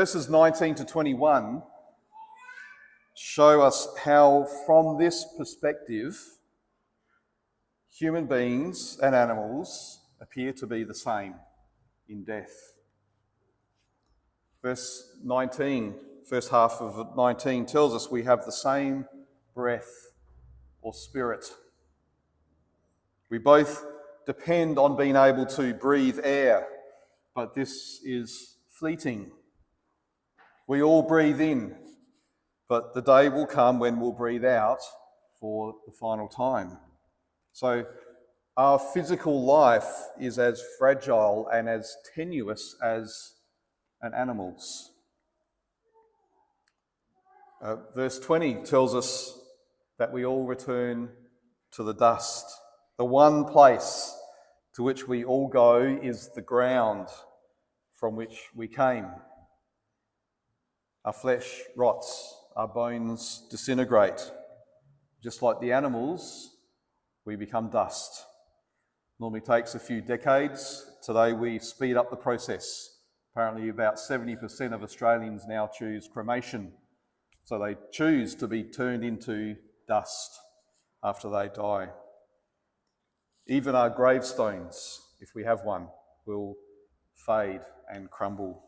Verses 19 to 21 show us how, from this perspective, human beings and animals appear to be the same in death. Verse 19, first half of 19 tells us we have the same breath or spirit. We both depend on being able to breathe air, but this is fleeting. We all breathe in, but the day will come when we'll breathe out for the final time. So our physical life is as fragile and as tenuous as an animal's. Verse 20 tells us that we all return to the dust. The one place to which we all go is the ground from which we came. Our flesh rots, our bones disintegrate. Just like the animals, we become dust. Normally takes a few decades. Today we speed up the process. Apparently about 70% of Australians now choose cremation. So they choose to be turned into dust after they die. Even our gravestones, if we have one, will fade and crumble.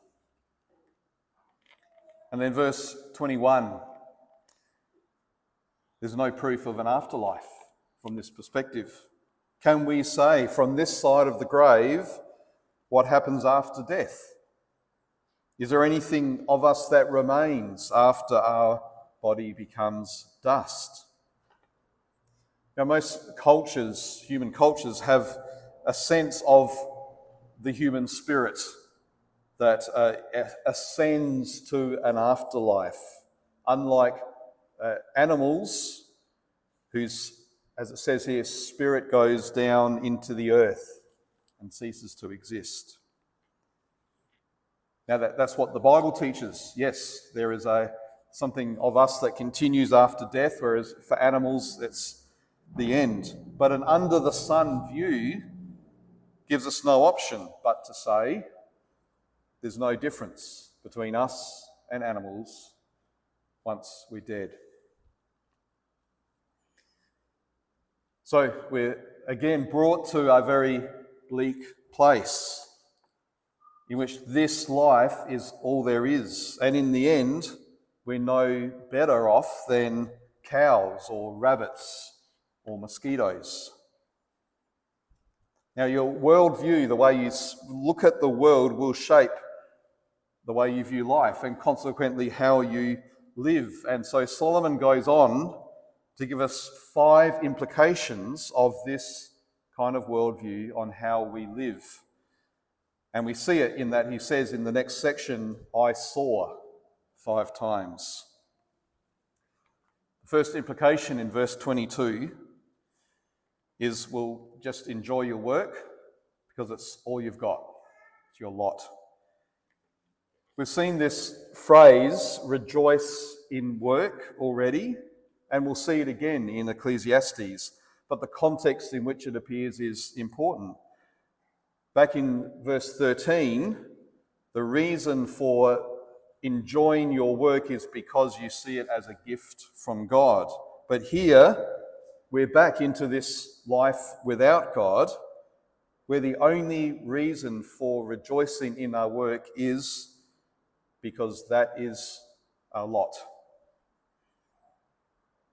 And then verse 21, there's no proof of an afterlife from this perspective. Can we say from this side of the grave what happens after death? Is there anything of us that remains after our body becomes dust? Now, most cultures, human cultures, have a sense of the human spirit that ascends to an afterlife, unlike animals whose, as it says here, spirit goes down into the earth and ceases to exist. Now that's what the Bible teaches. Yes, there is something of us that continues after death, whereas for animals it's the end. But an under the sun view gives us no option but to say there's no difference between us and animals once we're dead. So we're again brought to a very bleak place in which this life is all there is. And in the end, we're no better off than cows or rabbits or mosquitoes. Now, your worldview, the way you look at the world, will shape the way you view life and consequently how you live. And so Solomon goes on to give us 5 implications of this kind of worldview on how we live. And we see it in that he says in the next section, I saw 5 times. The first implication in verse 22 is, well, just enjoy your work because it's all you've got. It's your lot. We've seen this phrase, rejoice in work, already, and we'll see it again in Ecclesiastes. But the context in which it appears is important. Back in verse 13, the reason for enjoying your work is because you see it as a gift from God. But here, we're back into this life without God, where the only reason for rejoicing in our work is because that is our lot.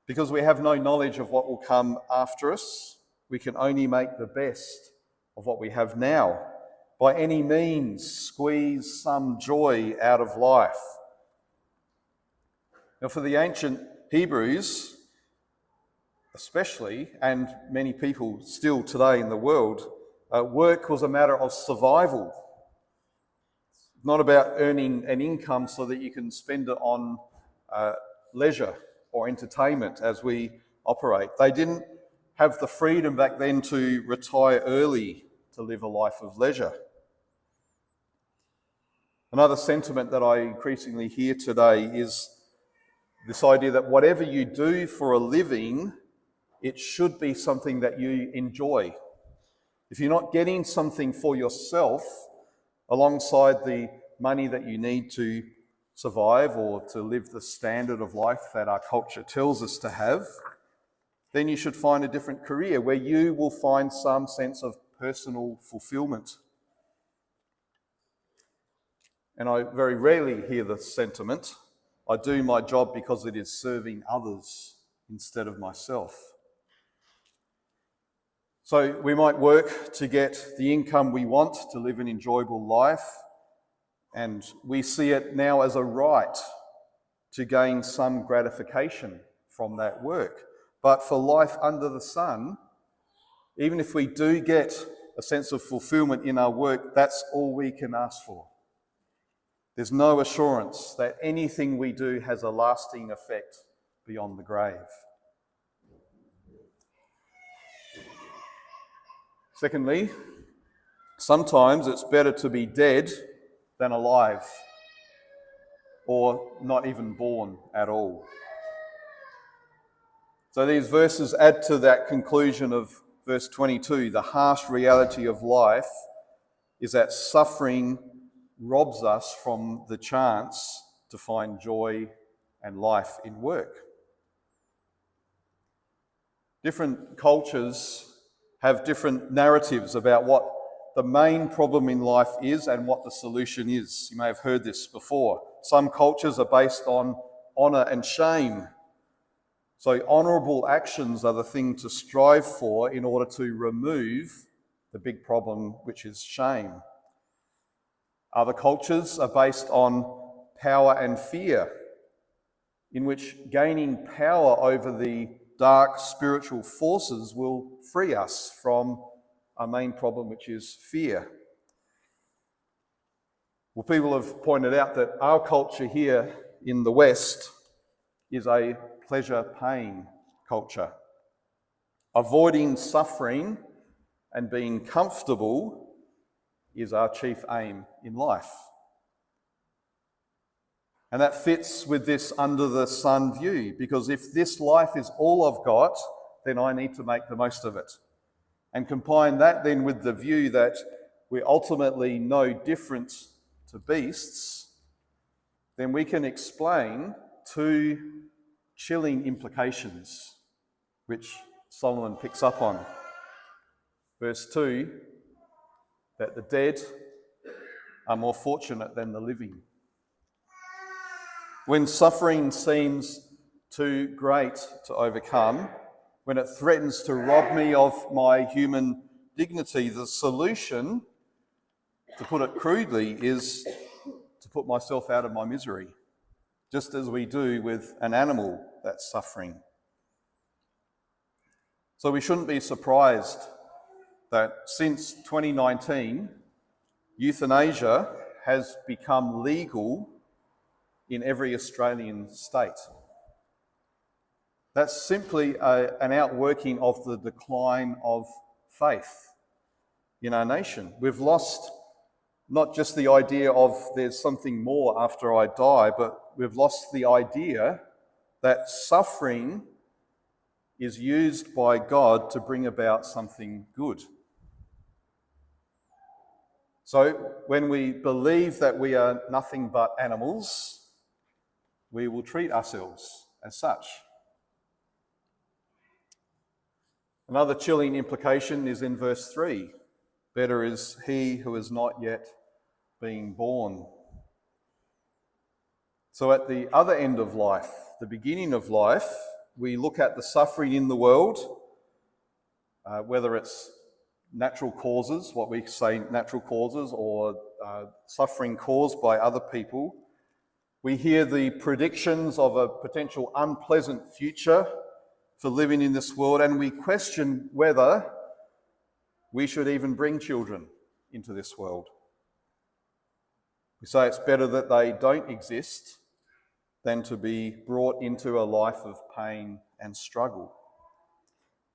Because we have no knowledge of what will come after us, we can only make the best of what we have now. By any means, squeeze some joy out of life. Now, for the ancient Hebrews, especially, and many people still today in the world, work was a matter of survival. It's not about earning an income so that you can spend it on leisure or entertainment as we operate. They didn't have the freedom back then to retire early to live a life of leisure. Another sentiment that I increasingly hear today is this idea that whatever you do for a living, it should be something that you enjoy. If you're not getting something for yourself alongside the money that you need to survive or to live the standard of life that our culture tells us to have, then you should find a different career where you will find some sense of personal fulfillment. And I very rarely hear the sentiment, I do my job because it is serving others instead of myself. So we might work to get the income we want to live an enjoyable life, and we see it now as a right to gain some gratification from that work. But for life under the sun, even if we do get a sense of fulfillment in our work, that's all we can ask for. There's no assurance that anything we do has a lasting effect beyond the grave. Secondly, sometimes it's better to be dead than alive, or not even born at all. So these verses add to that conclusion of verse 22. The harsh reality of life is that suffering robs us from the chance to find joy and life in work. Different cultures have different narratives about what the main problem in life is and what the solution is. You may have heard this before. Some cultures are based on honour and shame. So honourable actions are the thing to strive for in order to remove the big problem, which is shame. Other cultures are based on power and fear, in which gaining power over the dark spiritual forces will free us from our main problem, which is fear. Well, people have pointed out that our culture here in the West is a pleasure-pain culture. Avoiding suffering and being comfortable is our chief aim in life. And that fits with this under-the-sun view, because if this life is all I've got, then I need to make the most of it. And combine that then with the view that we're ultimately no different to beasts, then we can explain two chilling implications, which Solomon picks up on. Verse 2, that the dead are more fortunate than the living. When suffering seems too great to overcome, when it threatens to rob me of my human dignity, the solution, to put it crudely, is to put myself out of my misery, just as we do with an animal that's suffering. So we shouldn't be surprised that since 2019, euthanasia has become legal in every Australian state. That's simply an outworking of the decline of faith in our nation. We've lost not just the idea of there's something more after I die, but we've lost the idea that suffering is used by God to bring about something good. So when we believe that we are nothing but animals, we will treat ourselves as such. Another chilling implication is in verse 3. Better is he who is not yet being born. So at the other end of life, the beginning of life, we look at the suffering in the world, whether it's natural causes, what we say natural causes, or suffering caused by other people. We hear the predictions of a potential unpleasant future for living in this world, and we question whether we should even bring children into this world. We say it's better that they don't exist than to be brought into a life of pain and struggle.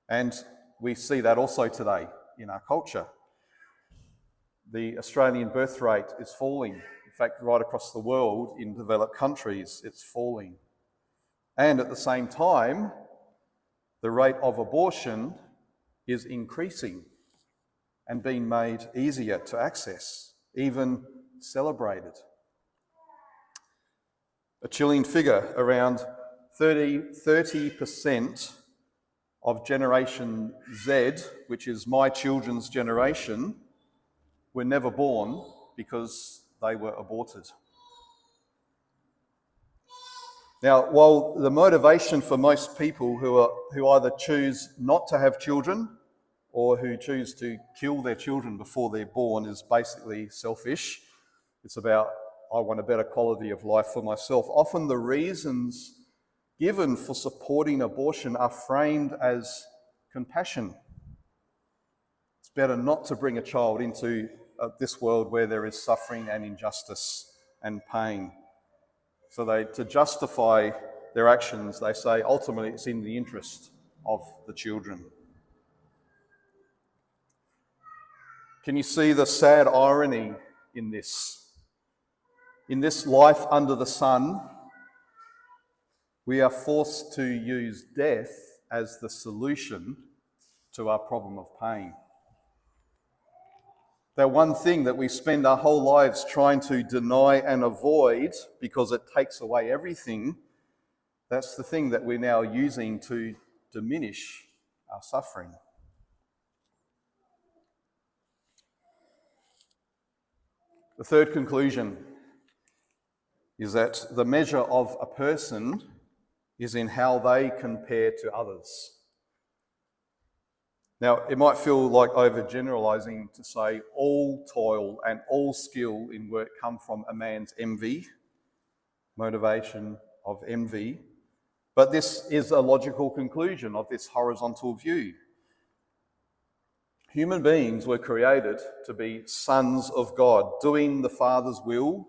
And we see that also today in our culture. The Australian birth rate is falling. In fact, right across the world in developed countries, it's falling. And at the same time, the rate of abortion is increasing and being made easier to access, even celebrated. A chilling figure, around 30% of Generation Z, which is my children's generation, were never born because they were aborted. Now, while the motivation for most people who either choose not to have children or who choose to kill their children before they're born is basically selfish, it's about, I want a better quality of life for myself. Often the reasons given for supporting abortion are framed as compassion. It's better not to bring a child into this world where there is suffering and injustice and pain. So to justify their actions, they say ultimately it's in the interest of the children. Can you see the sad irony in this? In this life under the sun, we are forced to use death as the solution to our problem of pain. That one thing that we spend our whole lives trying to deny and avoid because it takes away everything, that's the thing that we're now using to diminish our suffering. The third conclusion is that the measure of a person is in how they compare to others. Now, it might feel like overgeneralising to say all toil and all skill in work come from a man's envy, motivation of envy, but this is a logical conclusion of this horizontal view. Human beings were created to be sons of God, doing the Father's will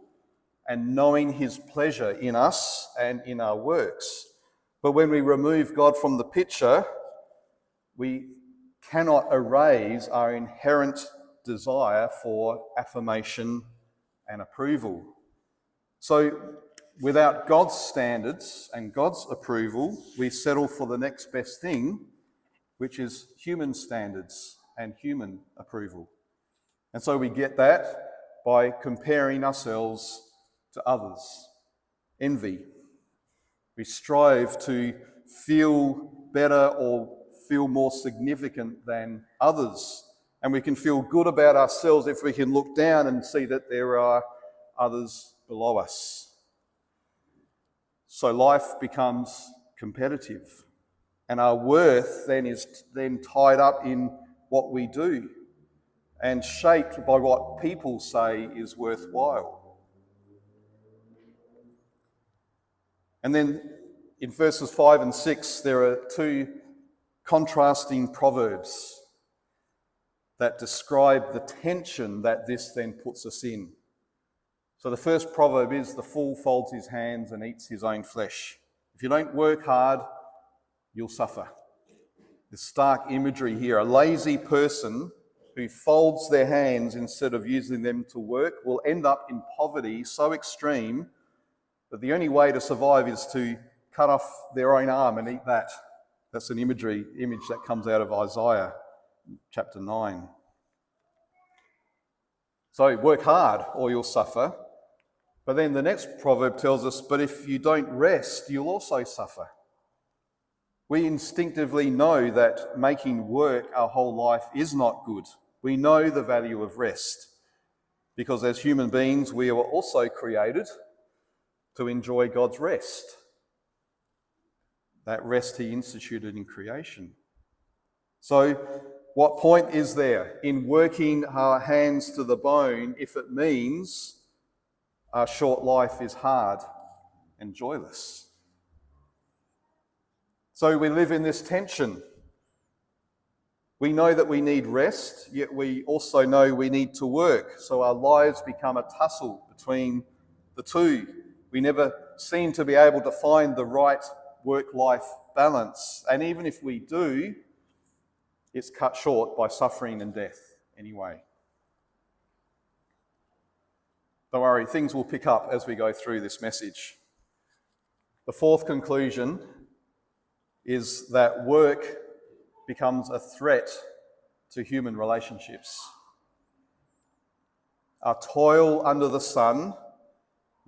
and knowing his pleasure in us and in our works. But when we remove God from the picture, we cannot erase our inherent desire for affirmation and approval. So without God's standards and God's approval, we settle for the next best thing, which is human standards and human approval. And so we get that by comparing ourselves to others. Envy. We strive to feel better or feel more significant than others. And we can feel good about ourselves if we can look down and see that there are others below us. So life becomes competitive. And our worth then is tied up in what we do and shaped by what people say is worthwhile. And then in verses 5 and 6, there are two contrasting proverbs that describe the tension that this then puts us in. So the first proverb is, the fool folds his hands and eats his own flesh. If you don't work hard, you'll suffer. The stark imagery here, a lazy person who folds their hands instead of using them to work will end up in poverty so extreme that the only way to survive is to cut off their own arm and eat that. That's an image that comes out of Isaiah chapter 9. So work hard or you'll suffer. But then the next proverb tells us, but if you don't rest, you'll also suffer. We instinctively know that making work our whole life is not good. We know the value of rest because as human beings, we were also created to enjoy God's rest. That rest he instituted in creation. So what point is there in working our hands to the bone if it means our short life is hard and joyless? So we live in this tension. We know that we need rest, yet we also know we need to work. So our lives become a tussle between the two. We never seem to be able to find the right work-life balance. And even if we do, it's cut short by suffering and death anyway. Don't worry, things will pick up as we go through this message. The fourth conclusion is that work becomes a threat to human relationships. Our toil under the sun,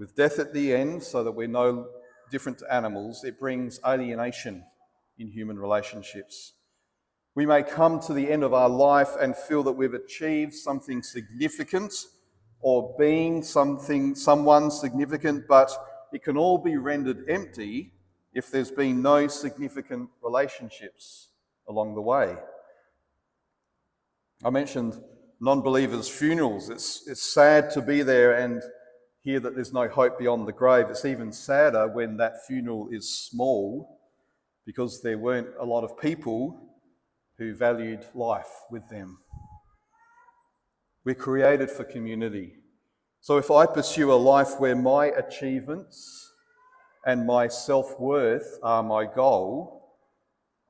With death at the end, so that we're no different to animals, it brings alienation in human relationships. We may come to the end of our life and feel that we've achieved something significant or being someone significant, but it can all be rendered empty if there's been no significant relationships along the way. I mentioned non-believers' funerals. It's sad to be there and hear that there's no hope beyond the grave. It's even sadder when that funeral is small because there weren't a lot of people who valued life with them. We're created for community. So if I pursue a life where my achievements and my self-worth are my goal,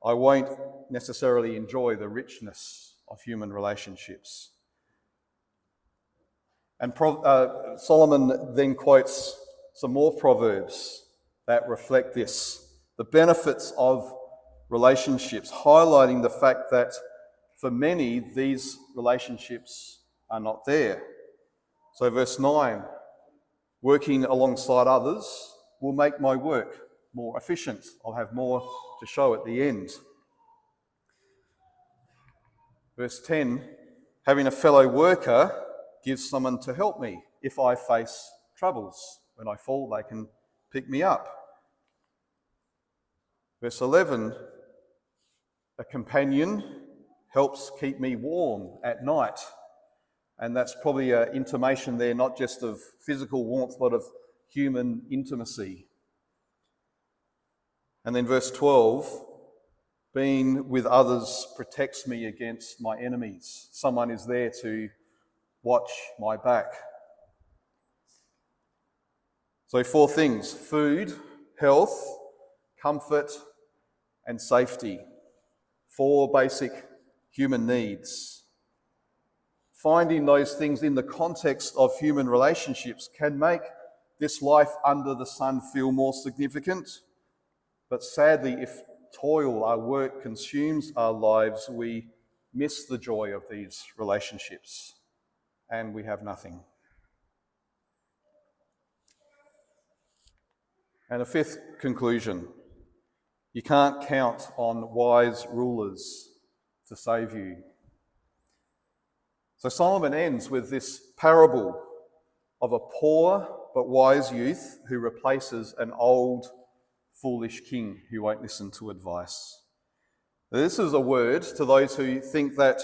I won't necessarily enjoy the richness of human relationships. And Solomon then quotes some more proverbs that reflect this, the benefits of relationships, highlighting the fact that for many, these relationships are not there. So verse 9, working alongside others will make my work more efficient. I'll have more to show at the end. Verse 10, having a fellow worker gives someone to help me if I face troubles. When I fall, they can pick me up. Verse 11, a companion helps keep me warm at night. And that's probably an intimation there, not just of physical warmth, but of human intimacy. And then verse 12, being with others protects me against my enemies. Someone is there to watch my back. So 4 things: food, health, comfort, and safety. 4 basic human needs. Finding those things in the context of human relationships can make this life under the sun feel more significant. But sadly, if toil, our work, consumes our lives, we miss the joy of these relationships and we have nothing. And a 5th conclusion: you can't count on wise rulers to save you. So Solomon ends with this parable of a poor but wise youth who replaces an old, foolish king who won't listen to advice. This is a word to those who think that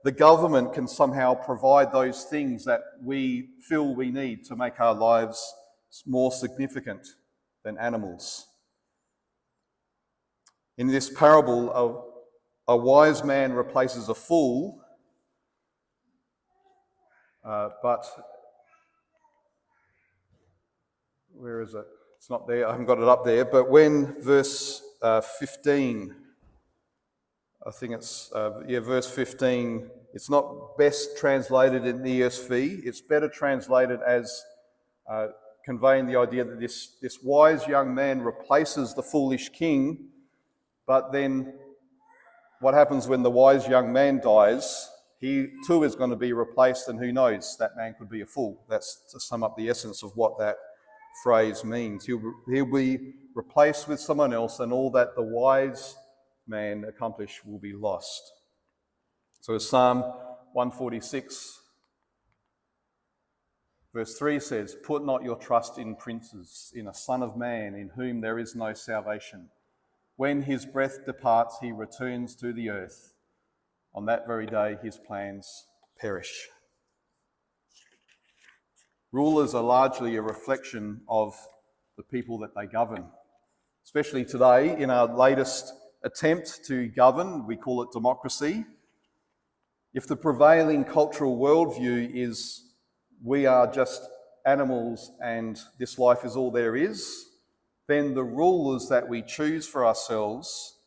the government can somehow provide those things that we feel we need to make our lives more significant than animals. In this parable, a wise man replaces a fool, but where is it? It's not there. I haven't got it up there. But when verse 15, I think it's, verse 15, it's not best translated in the ESV. It's better translated as conveying the idea that this wise young man replaces the foolish king, but then what happens when the wise young man dies? He too is going to be replaced, and who knows, that man could be a fool. That's to sum up the essence of what that phrase means. He'll be replaced with someone else, and all that the wise man accomplished will be lost. So as Psalm 146 verse 3 says, "Put not your trust in princes, in a son of man in whom there is no salvation. When his breath departs, he returns to the earth. On that very day, his plans perish." Rulers are largely a reflection of the people that they govern. Especially today, in our latest attempt to govern, we call it democracy. If the prevailing cultural worldview is we are just animals and this life is all there is, then the rulers that we choose for ourselves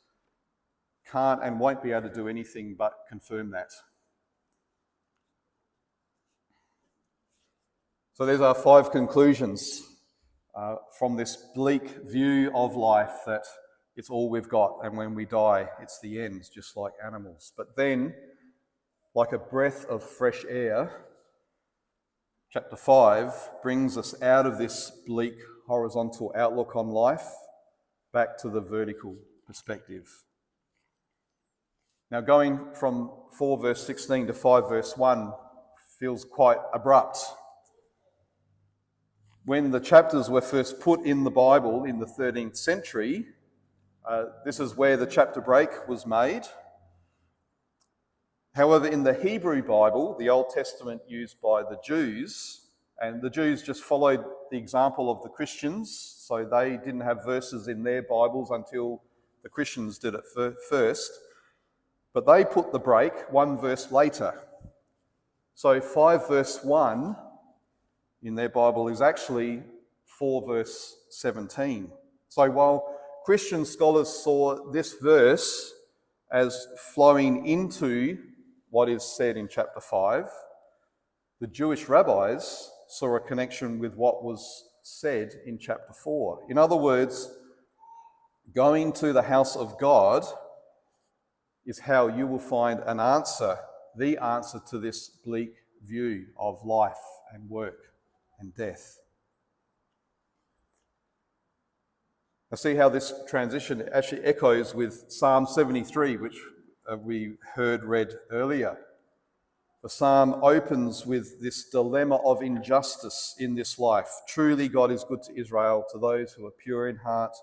can't and won't be able to do anything but confirm that. So there's our 5 conclusions from this bleak view of life, that it's all we've got, and when we die, it's the end, just like animals. But then, like a breath of fresh air, Chapter 5 brings us out of this bleak horizontal outlook on life back to the vertical perspective. Now, going from 4 verse 16 to 5 verse 1 feels quite abrupt. When the chapters were first put in the Bible in the 13th century, this is where the chapter break was made. However, in the Hebrew Bible, the Old Testament used by the Jews, and the Jews just followed the example of the Christians, so they didn't have verses in their Bibles until the Christians did it first, but they put the break one verse later. So 5 verse 1 in their Bible is actually 4 verse 17. So while Christian scholars saw this verse as flowing into what is said in chapter 5, the Jewish rabbis saw a connection with what was said in chapter 4. In other words, going to the house of God is how you will find an answer, the answer to this bleak view of life and work and death. I see how this transition actually echoes with Psalm 73, which we heard read earlier. The psalm opens with this dilemma of injustice in this life. Truly God is good to Israel, to those who are pure in heart.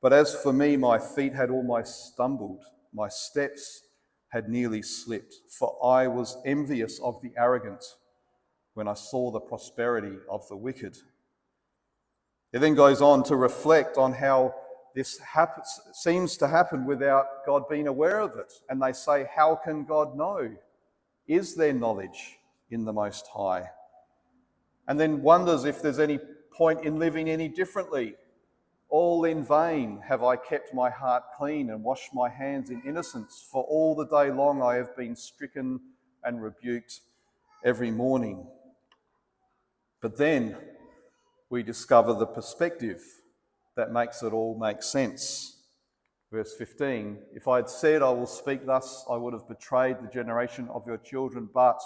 But as for me, my feet had almost stumbled, my steps had nearly slipped, for I was envious of the arrogant when I saw the prosperity of the wicked. It then goes on to reflect on how this seems to happen without God being aware of it. And they say, how can God know? Is there knowledge in the Most High? And then wonders if there's any point in living any differently. All in vain have I kept my heart clean and washed my hands in innocence, for all the day long I have been stricken and rebuked every morning. But then we discover the perspective that makes it all make sense. Verse 15, if I had said I will speak thus, I would have betrayed the generation of your children. But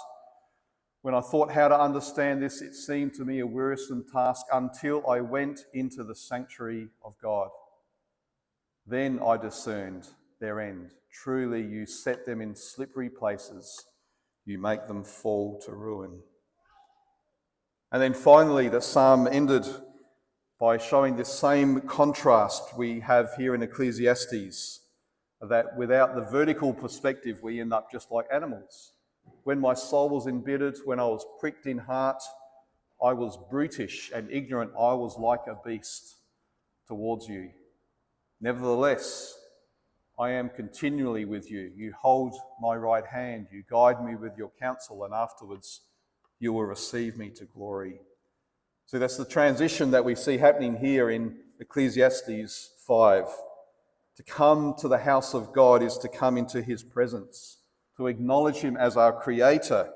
when I thought how to understand this, it seemed to me a wearisome task until I went into the sanctuary of God. Then I discerned their end. Truly you set them in slippery places. You make them fall to ruin. And then finally, the psalm ended by showing this same contrast we have here in Ecclesiastes, that without the vertical perspective, we end up just like animals. When my soul was embittered, when I was pricked in heart, I was brutish and ignorant. I was like a beast towards you. Nevertheless, I am continually with you. You hold my right hand. You guide me with your counsel, and afterwards you will receive me to glory. So that's the transition that we see happening here in Ecclesiastes 5. To come to the house of God is to come into his presence, to acknowledge him as our creator,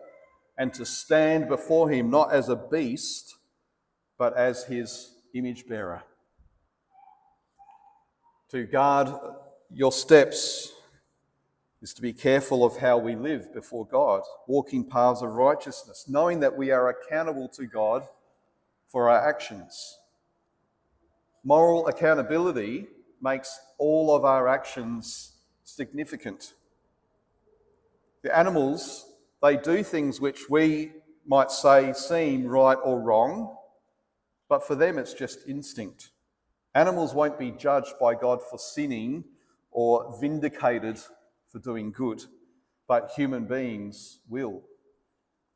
and to stand before him not as a beast, but as his image bearer. To guard your steps is to be careful of how we live before God, walking paths of righteousness, knowing that we are accountable to God for our actions. Moral accountability makes all of our actions significant. The animals, they do things which we might say seem right or wrong, but for them it's just instinct. Animals won't be judged by God for sinning or vindicated for doing good, but human beings will.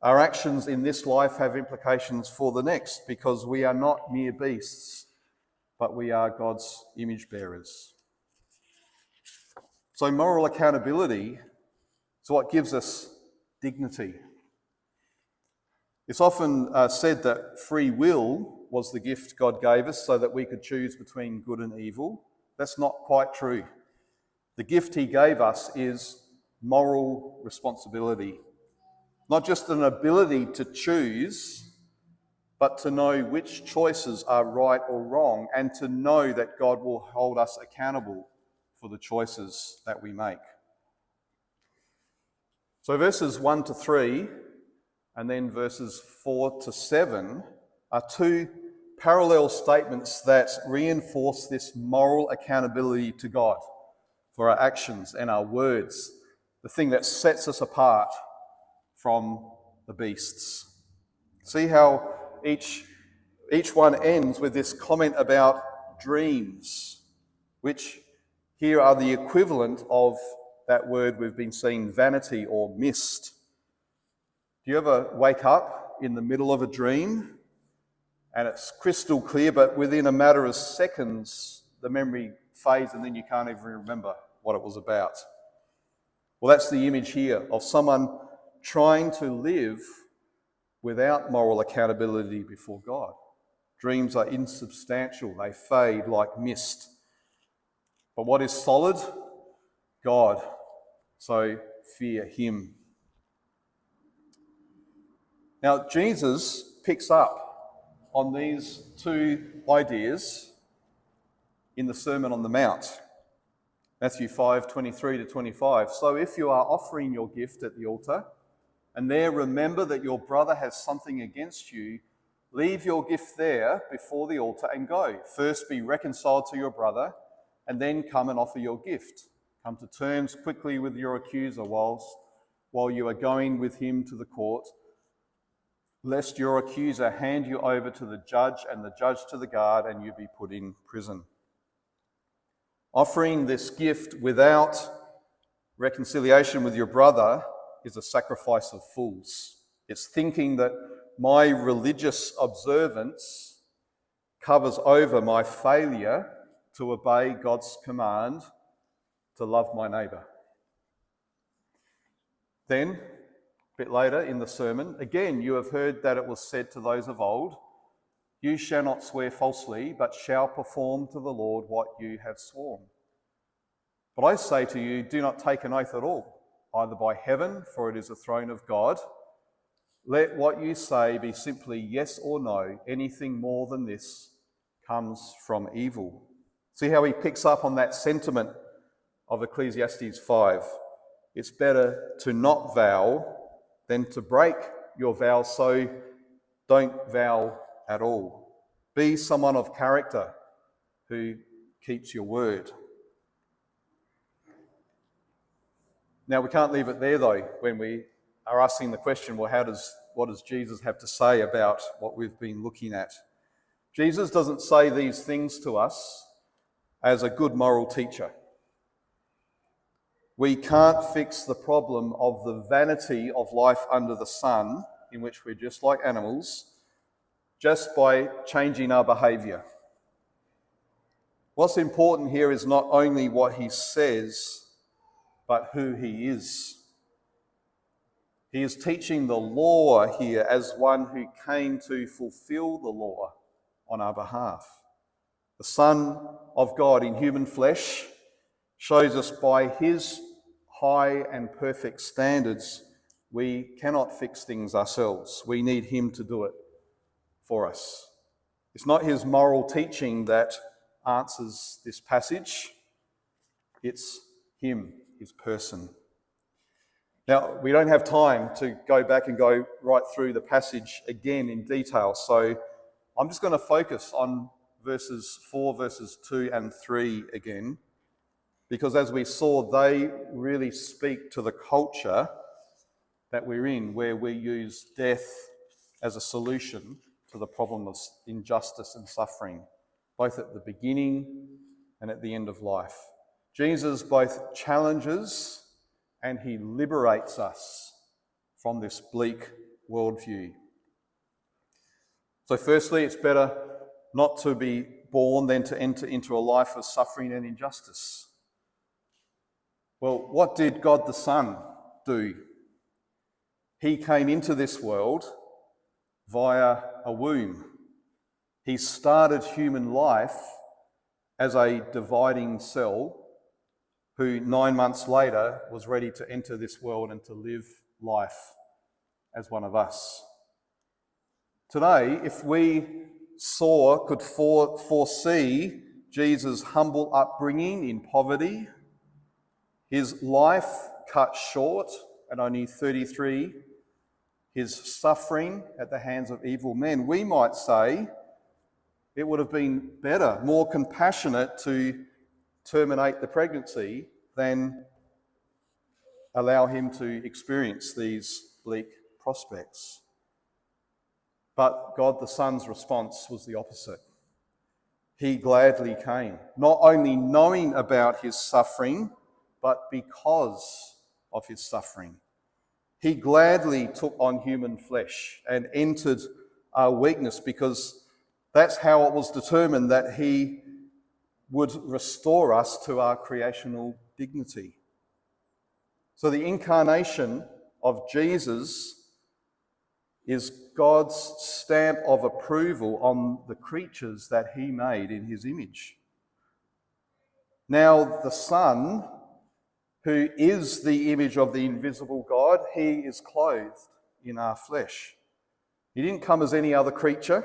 Our actions in this life have implications for the next, because we are not mere beasts, but we are God's image bearers. So moral accountability is what gives us dignity. It's often said that free will was the gift God gave us so that we could choose between good and evil. That's not quite true. The gift he gave us is moral responsibility. Not just an ability to choose, but to know which choices are right or wrong, and to know that God will hold us accountable for the choices that we make. So verses 1 to 3 and then verses 4 to 7 are two parallel statements that reinforce this moral accountability to God for our actions and our words, the thing that sets us apart from the beasts. See how each one ends with this comment about dreams, which here are the equivalent of that word we've been seeing, vanity or mist. Do you ever wake up in the middle of a dream and it's crystal clear, but within a matter of seconds, the memory fades and then you can't even remember what it was about? Well, that's the image here of someone trying to live without moral accountability before God. Dreams are insubstantial, they fade like mist. But what is solid? God. So fear him. Now, Jesus picks up on these two ideas in the Sermon on the Mount, Matthew 5:23 to 25. So if you are offering your gift at the altar, and there remember that your brother has something against you, leave your gift there before the altar and go. First be reconciled to your brother, and then come and offer your gift. Come to terms quickly with your accuser while you are going with him to the court, lest your accuser hand you over to the judge and the judge to the guard and you be put in prison. Offering this gift without reconciliation with your brother is a sacrifice of fools. It's thinking that my religious observance covers over my failure to obey God's command to love my neighbour. Then, a bit later in the sermon, again you have heard that it was said to those of old, you shall not swear falsely, but shall perform to the Lord what you have sworn. But I say to you, do not take an oath at all, either by heaven, for it is the throne of God. Let what you say be simply yes or no. Anything more than this comes from evil. See how he picks up on that sentiment of Ecclesiastes 5. It's better to not vow than to break your vow, so don't vow at all. Be someone of character who keeps your word. Now, we can't leave it there, though, when we are asking the question, well, what does Jesus have to say about what we've been looking at? Jesus doesn't say these things to us as a good moral teacher. We can't fix the problem of the vanity of life under the sun, in which we're just like animals, just by changing our behaviour. What's important here is not only what he says, but who he is. He is teaching the law here as one who came to fulfill the law on our behalf. The Son of God in human flesh shows us by his high and perfect standards we cannot fix things ourselves. We need him to do it for us. It's not his moral teaching that answers this passage. It's him, his person. Now, we don't have time to go back and go right through the passage again in detail, so I'm just going to focus on verses 2 and 3 again, because as we saw, they really speak to the culture that we're in, where we use death as a solution to the problem of injustice and suffering, both at the beginning and at the end of life. Jesus both challenges and he liberates us from this bleak worldview. So firstly, it's better not to be born than to enter into a life of suffering and injustice. Well, what did God the Son do? He came into this world via a womb. He started human life as a dividing cell who 9 months later was ready to enter this world and to live life as one of us. Today, if we could foresee Jesus' humble upbringing in poverty, his life cut short at only 33, his suffering at the hands of evil men, we might say it would have been better, more compassionate to terminate the pregnancy than allow him to experience these bleak prospects. But God the Son's response was the opposite. He gladly came, not only knowing about his suffering, but because of his suffering. He gladly took on human flesh and entered our weakness, because that's how it was determined that he would restore us to our creational dignity. So the incarnation of Jesus is God's stamp of approval on the creatures that he made in his image. Now the Son, who is the image of the invisible God, he is clothed in our flesh. He didn't come as any other creature,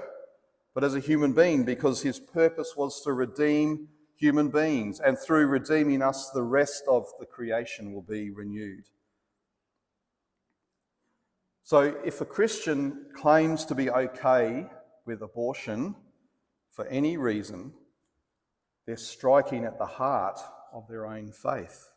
but as a human being, because his purpose was to redeem human beings, and through redeeming us, the rest of the creation will be renewed. So if a Christian claims to be okay with abortion for any reason, they're striking at the heart of their own faith.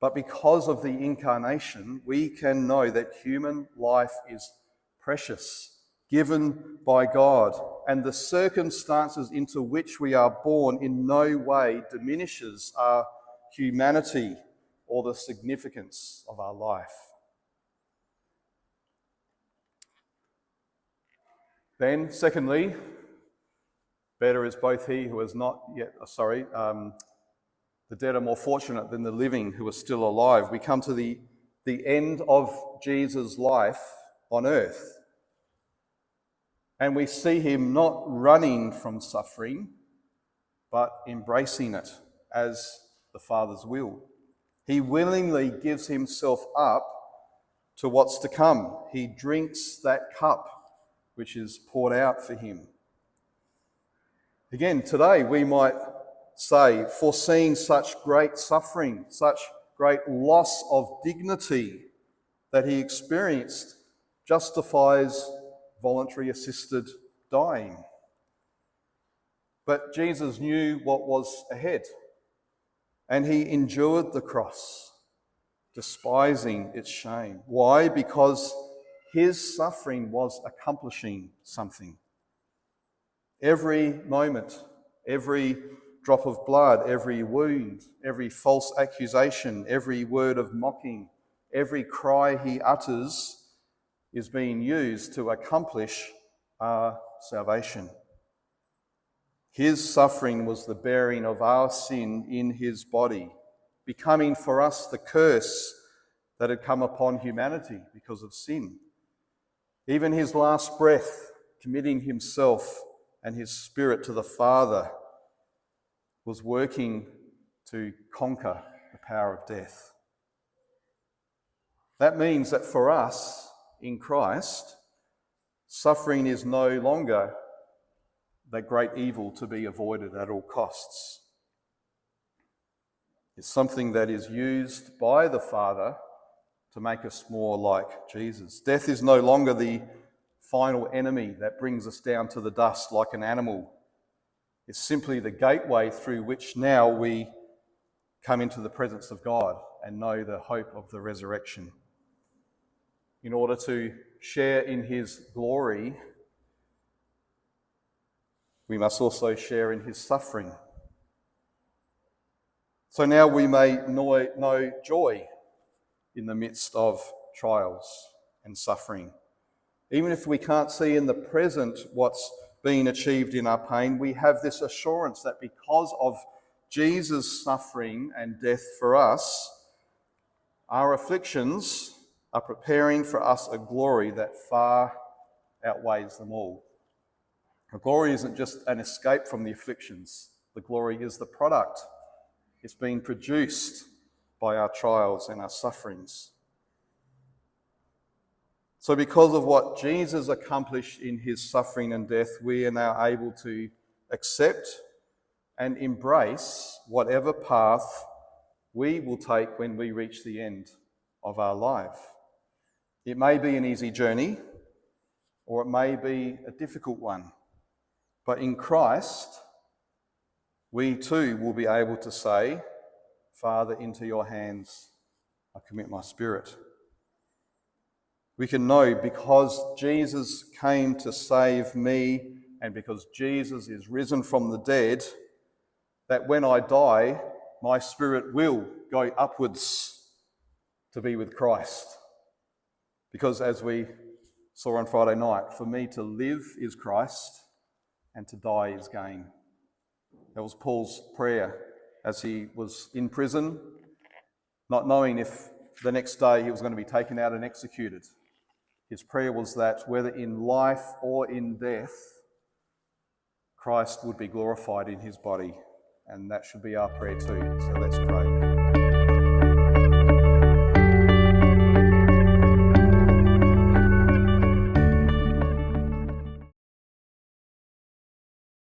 But because of the incarnation, we can know that human life is precious, given by God, and the circumstances into which we are born in no way diminishes our humanity or the significance of our life. Then, secondly, better is both he who is not yet, the dead are more fortunate than the living who are still alive. We come to the end of Jesus' life on earth, and we see him not running from suffering, but embracing it as the Father's will. He willingly gives himself up to what's to come. He drinks that cup which is poured out for him. Again, today we might say, foreseeing such great suffering, such great loss of dignity that he experienced, justifies voluntary assisted dying. But Jesus knew what was ahead, and he endured the cross, despising its shame. Why? Because his suffering was accomplishing something. Every moment, every drop of blood, every wound, every false accusation, every word of mocking, every cry he utters is being used to accomplish our salvation. His suffering was the bearing of our sin in his body, becoming for us the curse that had come upon humanity because of sin. Even his last breath, committing himself and his spirit to the Father, was working to conquer the power of death. That means that for us in Christ, suffering is no longer the great evil to be avoided at all costs. It's something that is used by the Father to make us more like Jesus. Death is no longer the final enemy that brings us down to the dust like an animal. It's simply the gateway through which now we come into the presence of God and know the hope of the resurrection. In order to share in his glory, we must also share in his suffering. So now we may know joy in the midst of trials and suffering. Even if we can't see in the present what's being achieved in our pain, we have this assurance that because of Jesus' suffering and death for us, our afflictions are preparing for us a glory that far outweighs them all. The glory isn't just an escape from the afflictions. The glory is the product. It's being produced by our trials and our sufferings. So because of what Jesus accomplished in his suffering and death, we are now able to accept and embrace whatever path we will take when we reach the end of our life. It may be an easy journey, or it may be a difficult one. But in Christ, we too will be able to say, Father, into your hands I commit my spirit. We can know because Jesus came to save me and because Jesus is risen from the dead, that when I die, my spirit will go upwards to be with Christ. Because as we saw on Friday night, for me to live is Christ and to die is gain. That was Paul's prayer as he was in prison, not knowing if the next day he was going to be taken out and executed. His prayer was that whether in life or in death, Christ would be glorified in his body. And that should be our prayer too. So let's pray.